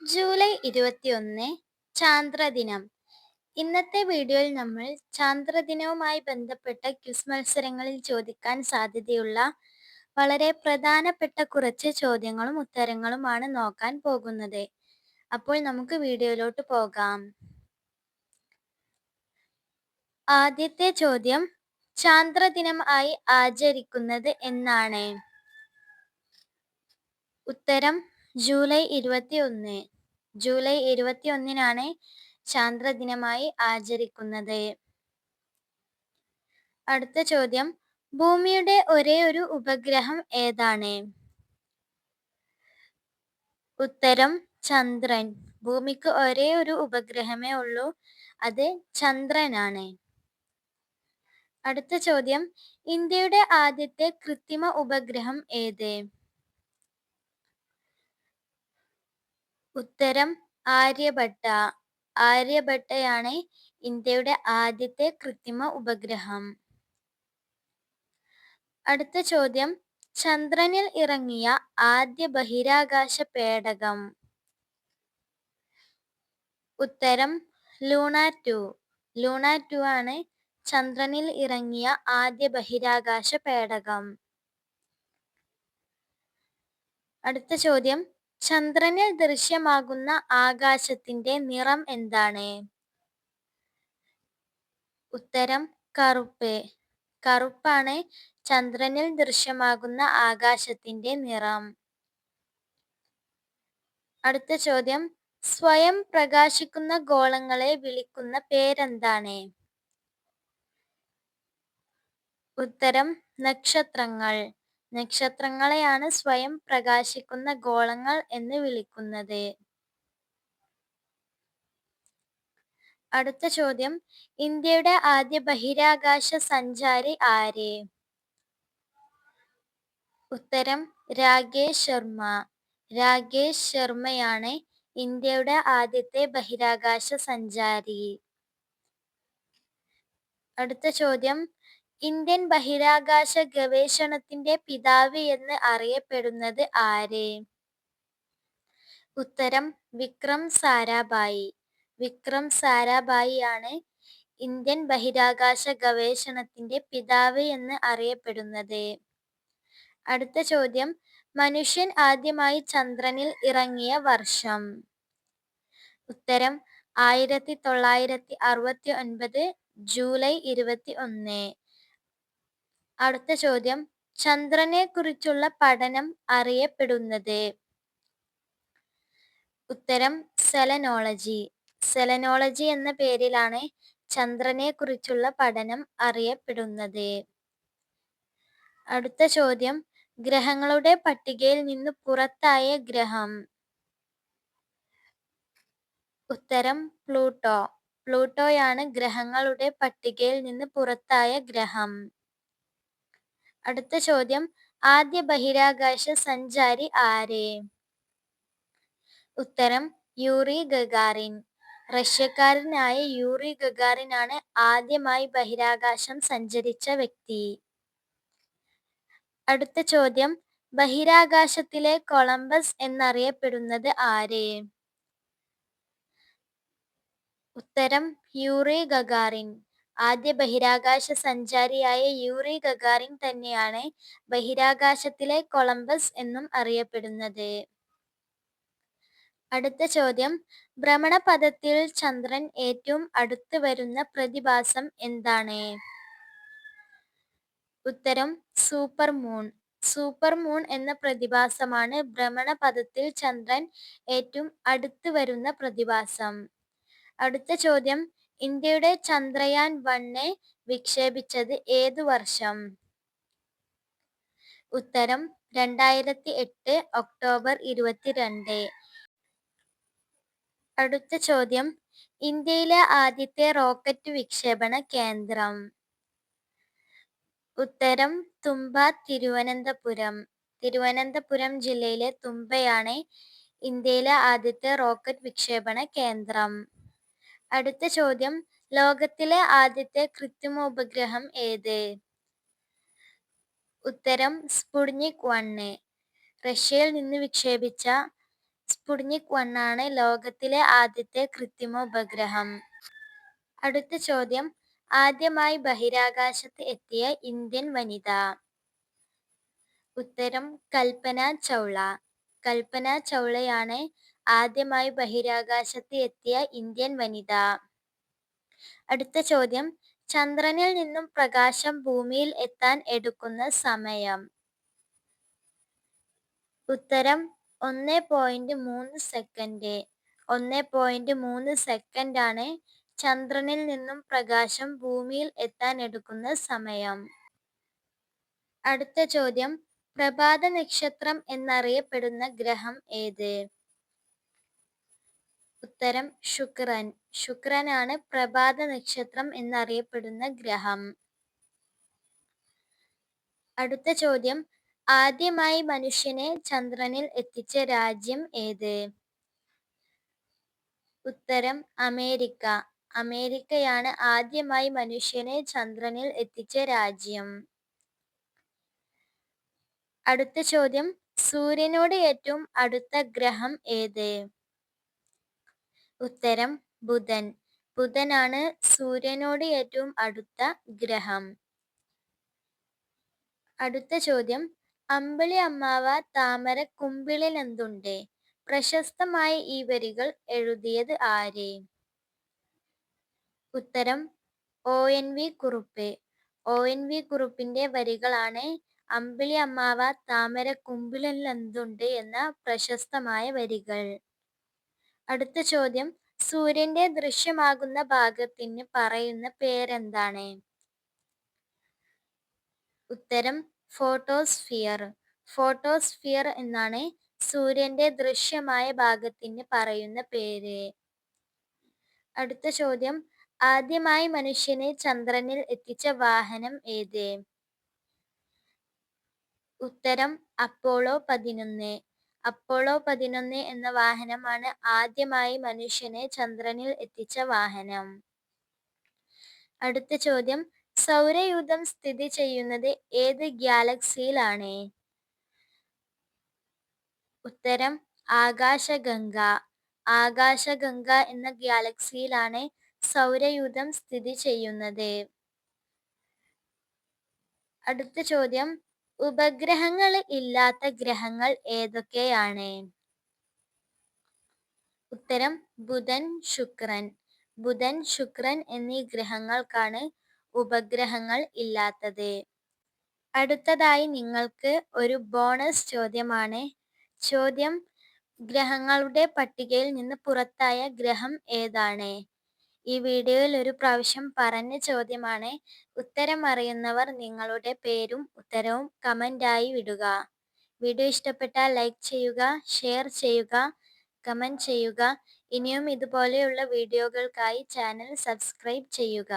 July 21 ചാന്ദ്രദിനം. ഇന്നത്തെ വീഡിയോയിൽ നമ്മൾ ചാന്ദ്രദിനവുമായി ബന്ധപ്പെട്ട ക്വിസ് മത്സരങ്ങളിൽ ചോദിക്കാൻ സാധ്യതയുള്ള വളരെ പ്രധാനപ്പെട്ട കുറച്ച് ചോദ്യങ്ങളും ഉത്തരങ്ങളുമാണ് നോക്കാൻ പോകുന്നത്. അപ്പോൾ നമുക്ക് വീഡിയോയിലോട്ട് പോകാം. ആദ്യത്തെ ചോദ്യം, ചാന്ദ്രദിനം ആയി ആചരിക്കുന്നത് എന്നാണ്? ഉത്തരം ജൂലൈ 21. ജൂലൈ 21 ചാന്ദ്രദിനമായി ആചരിക്കുന്നത്. അടുത്ത ചോദ്യം, ഭൂമിയുടെ ഒരേ ഒരു ഉപഗ്രഹം ഏതാണ്? ഉത്തരം ചന്ദ്രൻ. ഭൂമിക്ക് ഒരേ ഒരു ഉപഗ്രഹമേ ഉള്ളൂ, അത് ചന്ദ്രനാണ്. അടുത്ത ചോദ്യം, ഇന്ത്യയുടെ ആദ്യത്തെ കൃത്രിമ ഉപഗ്രഹം ഏത്? ഉത്തരം ആര്യഭട്ട. ആര്യഭട്ടയാണ് ഇന്ത്യയുടെ ആദ്യത്തെ കൃത്രിമ ഉപഗ്രഹം. അടുത്ത ചോദ്യം, ചന്ദ്രനിൽ ഇറങ്ങിയ ആദ്യ ബഹിരാകാശ പേടകം? ഉത്തരം ലൂണ 2. ലൂണ 2 ആണ് ചന്ദ്രനിൽ ഇറങ്ങിയ ആദ്യ ബഹിരാകാശ പേടകം. അടുത്ത ചോദ്യം, ചന്ദ്രനിൽ ദൃശ്യമാകുന്ന ആകാശത്തിന്റെ നിറം എന്താണ്? ഉത്തരം കറുപ്പ്. കറുപ്പാണ് ചന്ദ്രനിൽ ദൃശ്യമാകുന്ന ആകാശത്തിന്റെ നിറം. അടുത്ത ചോദ്യം, സ്വയം പ്രകാശിക്കുന്ന ഗോളങ്ങളെ വിളിക്കുന്ന പേരെന്താണ്? ഉത്തരം നക്ഷത്രങ്ങൾ. നക്ഷത്രങ്ങളെയാണ് സ്വയം പ്രകാശിക്കുന്ന ഗോളങ്ങൾ എന്ന് വിളിക്കുന്നത്. അടുത്ത ചോദ്യം, ഇന്ത്യയുടെ ആദ്യ ബഹിരാകാശ സഞ്ചാരി ആര്? ഉത്തരം രാകേഷ് ശർമ്മ. രാകേഷ് ശർമ്മയാണ് ഇന്ത്യയുടെ ആദ്യത്തെ ബഹിരാകാശ സഞ്ചാരി. അടുത്ത ചോദ്യം, ഇന്ത്യൻ ബഹിരാകാശ ഗവേഷണത്തിന്റെ പിതാവ് എന്ന് അറിയപ്പെടുന്നത് ആര്? ഉത്തരം വിക്രം സാരാഭായി. വിക്രം സാരാഭായി ആണ് ഇന്ത്യൻ ബഹിരാകാശ ഗവേഷണത്തിന്റെ പിതാവ് എന്ന് അറിയപ്പെടുന്നത്. അടുത്ത ചോദ്യം, മനുഷ്യൻ ആദ്യമായി ചന്ദ്രനിൽ ഇറങ്ങിയ വർഷം? ഉത്തരം 1969 ജൂലൈ 21. അടുത്ത ചോദ്യം, ചന്ദ്രനെ കുറിച്ചുള്ള പഠനം അറിയപ്പെടുന്നത്? ഉത്തരം സെലനോളജി. സെലനോളജി എന്ന പേരിലാണ് ചന്ദ്രനെ കുറിച്ചുള്ള പഠനം അറിയപ്പെടുന്നത്. അടുത്ത ചോദ്യം, ഗ്രഹങ്ങളുടെ പട്ടികയിൽ നിന്ന് പുറത്തായ ഗ്രഹം? ഉത്തരം പ്ലൂട്ടോ. പ്ലൂട്ടോയാണ് ഗ്രഹങ്ങളുടെ പട്ടികയിൽ നിന്ന് പുറത്തായ ഗ്രഹം. അടുത്ത ചോദ്യം, ആദ്യ ബഹിരാകാശ സഞ്ചാരി ആര്? ഉത്തരം യൂറി ഗഗാറിൻ. റഷ്യക്കാരനായ യൂറി ഗഗാറിൻ ആണ് ആദ്യമായി ബഹിരാകാശം സഞ്ചരിച്ച വ്യക്തി. അടുത്ത ചോദ്യം, ബഹിരാകാശത്തിലെ കൊളംബസ് എന്നറിയപ്പെടുന്നത് ആര്? ഉത്തരം യൂറി ഗഗാറിൻ. ആദ്യ ബഹിരാകാശ സഞ്ചാരിയായ യൂറി ഗഗാറിൻ തന്നെയാണ് ബഹിരാകാശത്തിലെ കൊളംബസ് എന്നും അറിയപ്പെടുന്നത്. അടുത്ത ചോദ്യം, ഭ്രമണപഥത്തിൽ ചന്ദ്രൻ ഏറ്റവും അടുത്ത് വരുന്ന പ്രതിഭാസം എന്താണ്? ഉത്തരം സൂപ്പർ മൂൺ. സൂപ്പർ മൂൺ എന്ന പ്രതിഭാസമാണ് ഭ്രമണപഥത്തിൽ ചന്ദ്രൻ ഏറ്റവും അടുത്ത് വരുന്ന പ്രതിഭാസം. അടുത്ത ചോദ്യം, ഇന്ത്യയുടെ ചന്ദ്രയാൻ 1 വിക്ഷേപിച്ചത് ഏതു വർഷം? ഉത്തരം 2008 ഒക്ടോബർ 22. അടുത്ത ചോദ്യം, ഇന്ത്യയിലെ ആദ്യത്തെ റോക്കറ്റ് വിക്ഷേപണ കേന്ദ്രം? ഉത്തരം തുമ്പ, തിരുവനന്തപുരം. തിരുവനന്തപുരം ജില്ലയിലെ തുമ്പയാണ് ഇന്ത്യയിലെ ആദ്യത്തെ റോക്കറ്റ് വിക്ഷേപണ കേന്ദ്രം. അടുത്ത ചോദ്യം, ലോകത്തിലെ ആദ്യത്തെ കൃത്രിമ ഉപഗ്രഹം ഏത്? ഉത്തരം സ്പുട്നിക് 1. റഷ്യയിൽ നിന്ന് വിക്ഷേപിച്ച സ്പുട്നിക് 1 ആണ് ലോകത്തിലെ ആദ്യത്തെ കൃത്രിമ ഉപഗ്രഹം. അടുത്ത ചോദ്യം, ആദ്യമായി ബഹിരാകാശത്ത് എത്തിയ ഇന്ത്യൻ വനിത. ഉത്തരം കൽപ്പന ചൗള. കൽപ്പന ചൗളയാണ് ആദ്യമായി ബഹിരാകാശത്ത് എത്തിയ ഇന്ത്യൻ വനിത. അടുത്ത ചോദ്യം, ചന്ദ്രനിൽ നിന്നും പ്രകാശം ഭൂമിയിൽ എത്താൻ എടുക്കുന്ന സമയം. ഉത്തരം 1.3 സെക്കൻഡ്. 1.3 സെക്കൻഡാണ് ചന്ദ്രനിൽ നിന്നും പ്രകാശം ഭൂമിയിൽ എത്താൻ എടുക്കുന്ന സമയം. അടുത്ത ചോദ്യം, പ്രഭാത നക്ഷത്രം എന്നറിയപ്പെടുന്ന ഗ്രഹം ഏത്? ഉത്തരം ശുക്രൻ. ശുക്രനാണ് പ്രഭാത നക്ഷത്രം എന്നറിയപ്പെടുന്ന ഗ്രഹം. അടുത്ത ചോദ്യം, ആദ്യമായി മനുഷ്യനെ ചന്ദ്രനിൽ എത്തിച്ച രാജ്യം ഏത്? ഉത്തരം അമേരിക്ക. അമേരിക്കയാണ് ആദ്യമായി മനുഷ്യനെ ചന്ദ്രനിൽ എത്തിച്ച രാജ്യം. അടുത്ത ചോദ്യം, സൂര്യനോട് ഏറ്റവും അടുത്ത ഗ്രഹം ഏത്? ഉത്തരം ബുധൻ. ബുധനാണ് സൂര്യനോട് ഏറ്റവും അടുത്ത ഗ്രഹം. അടുത്ത ചോദ്യം, അമ്പിളി അമ്മാവ താമര കുമ്പിളിലെന്തുണ്ട്? പ്രശസ്തമായ ഈ വരികൾ എഴുതിയത് ആര്? ഉത്തരം ONV കുറുപ്പ്. ONV കുറുപ്പിന്റെ വരികളാണ് അമ്പിളി അമ്മാവ താമര കുമ്പിളിലെന്തുണ്ട് എന്ന പ്രശസ്തമായ വരികൾ. അടുത്ത ചോദ്യം, സൂര്യന്റെ ദൃശ്യമാകുന്ന ഭാഗത്തിന് പറയുന്ന പേരെന്താണ്? ഉത്തരം ഫോട്ടോസ്ഫിയർ. ഫോട്ടോസ്ഫിയർ എന്നാണ് സൂര്യന്റെ ദൃശ്യമായ ഭാഗത്തിന് പറയുന്ന പേര്. അടുത്ത ചോദ്യം, ആദ്യമായി മനുഷ്യനെ ചന്ദ്രനിൽ എത്തിച്ച വാഹനം ഏത്? ഉത്തരം അപ്പോളോ 11. അപ്പോളോ 11 എന്ന വാഹനമാണ് ആദ്യമായി മനുഷ്യനെ ചന്ദ്രനിൽ എത്തിച്ച വാഹനം. അടുത്ത ചോദ്യം, സൗരയൂഥം സ്ഥിതി ചെയ്യുന്നത് ഏത് ഗാലക്സിയിലാണ്? ഉത്തരം ആകാശഗംഗ. ആകാശഗംഗ എന്ന ഗാലക്സിയിലാണ് സൗരയൂഥം സ്ഥിതി ചെയ്യുന്നത്. അടുത്ത ചോദ്യം, ഉപഗ്രഹങ്ങൾ ഇല്ലാത്ത ഗ്രഹങ്ങൾ ഏതൊക്കെയാണ്? ഉത്തരം ബുധൻ, ശുക്രൻ. ബുധൻ, ശുക്രൻ എന്നീ ഗ്രഹങ്ങൾക്കാണ് ഉപഗ്രഹങ്ങൾ ഇല്ലാത്തത്. അടുത്തതായി നിങ്ങൾക്ക് ഒരു ബോണസ് ചോദ്യമാണ്. ചോദ്യം, ഗ്രഹങ്ങളുടെ പട്ടികയിൽ നിന്ന് പുറത്തായ ഗ്രഹം ഏതാണ്? ഈ വീഡിയോയിൽ ഒരു പ്രാവശ്യം പറഞ്ഞ ചോദ്യമാണ്. ഉത്തരം അറിയുന്നവർ നിങ്ങളുടെ പേരും ഉത്തരവും കമൻ്റായി വിടുക. വീഡിയോ ഇഷ്ടപ്പെട്ടാൽ ലൈക്ക് ചെയ്യുക, ഷെയർ ചെയ്യുക, കമൻറ്റ് ചെയ്യുക. ഇനിയും ഇതുപോലെയുള്ള വീഡിയോകൾക്കായി ചാനൽ സബ്സ്ക്രൈബ് ചെയ്യുക.